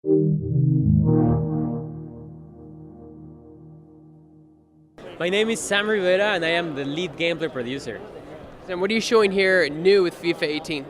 My name is Sam Rivera and I am the lead gameplay producer. And what are you showing here new with FIFA 18?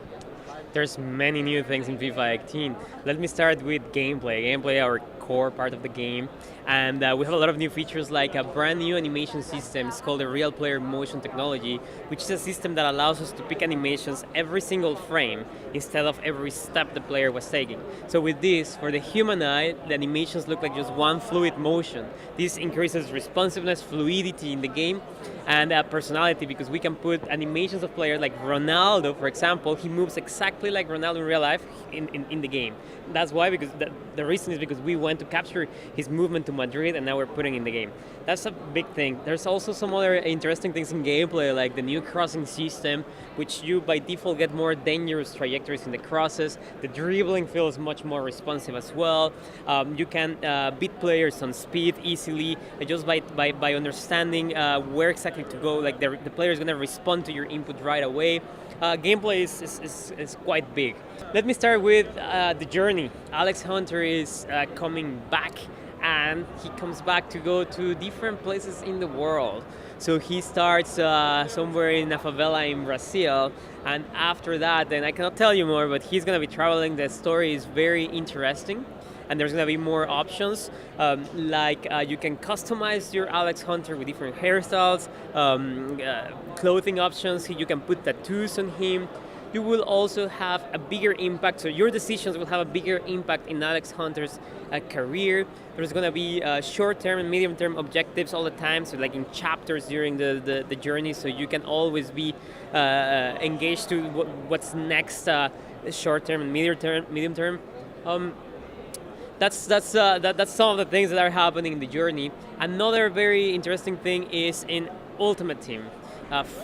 There's many new things in FIFA 18. Let me start with gameplay. Gameplay, our core part of the game. And we have a lot of new features like a brand new animation system. It's called the Real Player Motion Technology, which is a system that allows us to pick animations every single frame instead of every step the player was taking. So with this, for the human eye, the animations look like just one fluid motion. This increases responsiveness, fluidity in the game, and personality, because we can put animations of players like Ronaldo, for example. He moves exactly like Ronaldo in real life in the game. That's why, because the reason is because we went to capture his movement to Madrid and now we're putting in the game. That's a big thing. There's also some other interesting things in gameplay, like the new crossing system, which you by default get more dangerous trajectories in the crosses. The dribbling feels much more responsive as well. You can beat players on speed easily just by understanding where exactly to go. Like the player is going to respond to your input right away. Gameplay is quite big. Let me start with the journey. Alex Hunter is coming back, and he comes back to go to different places in the world. So he starts somewhere in a favela in Brazil, and after that, then I cannot tell you more, but he's going to be traveling. The story is very interesting, and there's going to be more options, like you can customize your Alex Hunter with different hairstyles, clothing options. You can put tattoos on him. You will also have a bigger impact, so your decisions will have a bigger impact in Alex Hunter's career. There's going to be short-term and medium-term objectives all the time, so like in chapters during the journey, so you can always be engaged to what's next, short-term and medium-term. That's some of the things that are happening in the journey. Another very interesting thing is in Ultimate Team.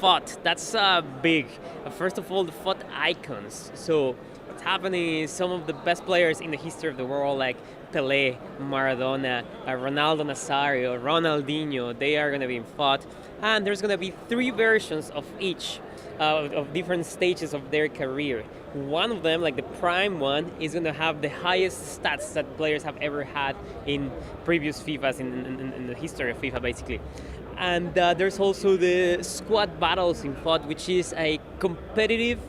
FUT, that's big. First of all, the FUT icons. So what's happening is some of the best players in the history of the world, like Pelé, Maradona, Ronaldo Nazario, Ronaldinho, they are going to be in FUT. And there's going to be 3 versions of each, of different stages of their career. One of them, like the prime one, is going to have the highest stats that players have ever had in previous FIFAs, in the history of FIFA, basically. And there's also the squad battles in FUT, which is a competitive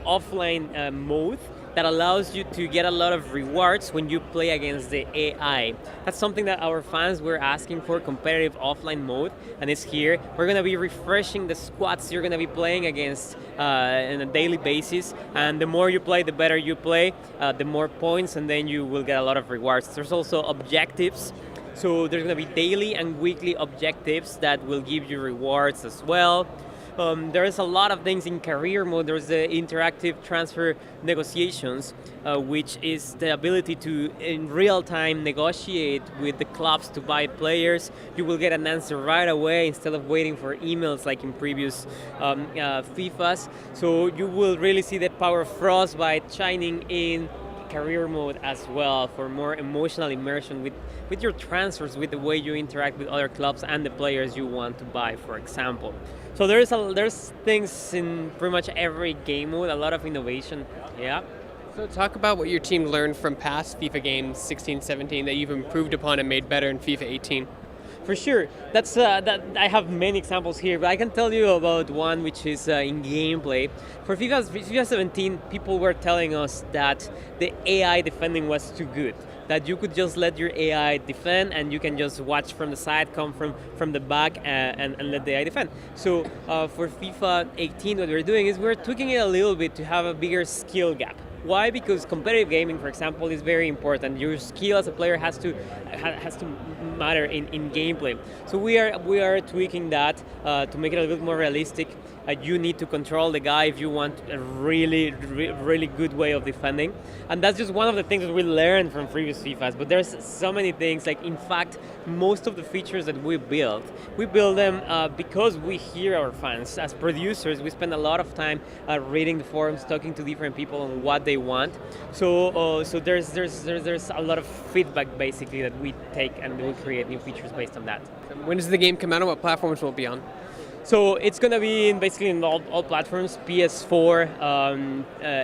offline mode that allows you to get a lot of rewards when you play against the AI. That's something that our fans were asking for, competitive offline mode, and it's here. We're going to be refreshing the squads you're going to be playing against on a daily basis, and the more you play, the better you play, the more points, and then you will get a lot of rewards. There's also objectives. So there's going to be daily and weekly objectives that will give you rewards as well. There's a lot of things in career mode. There's the interactive transfer negotiations, which is the ability to, in real time, negotiate with the clubs to buy players. You will get an answer right away instead of waiting for emails like in previous FIFAs. So you will really see the power of Frostbite shining in career mode as well, for more emotional immersion with your transfers, with the way you interact with other clubs and the players you want to buy, for example. So there's things in pretty much every game mode, a lot of innovation. Yeah. So talk about what your team learned from past FIFA games, 16, 17, that you've improved upon and made better in FIFA 18. For sure, that's that. I have many examples here, but I can tell you about one which is in gameplay. For FIFA 17, people were telling us that the AI defending was too good, that you could just let your AI defend and you can just watch from the side, come from the back, and let the AI defend. So for FIFA 18, what we're doing is we're tweaking it a little bit to have a bigger skill gap. Why? Because competitive gaming, for example, is very important. Your skill as a player has to matter in gameplay. So we are tweaking that to make it a little bit more realistic. You need to control the guy if you want a really good way of defending. And that's just one of the things that we learned from previous FIFAs. But there's so many things. Like, in fact, most of the features that we build them because we hear our fans. As producers, we spend a lot of time reading the forums, talking to different people on what they want. So there's a lot of feedback basically that we take, and we create new features based on that. When does the game come out and what platforms will it be on? So it's going to be basically in all platforms, PS4,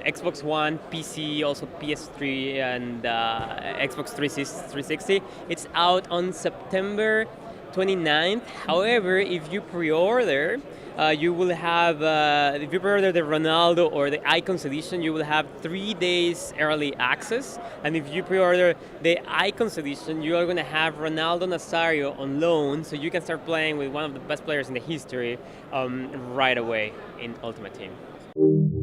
Xbox One, PC, also PS3, and Xbox 360. It's out on September 29th. However, if you pre-order, you will have, if you pre-order the Ronaldo or the Icons edition, you will have 3 days early access. And if you pre-order the Icons edition, you are going to have Ronaldo Nazario on loan, so you can start playing with one of the best players in the history right away in Ultimate Team.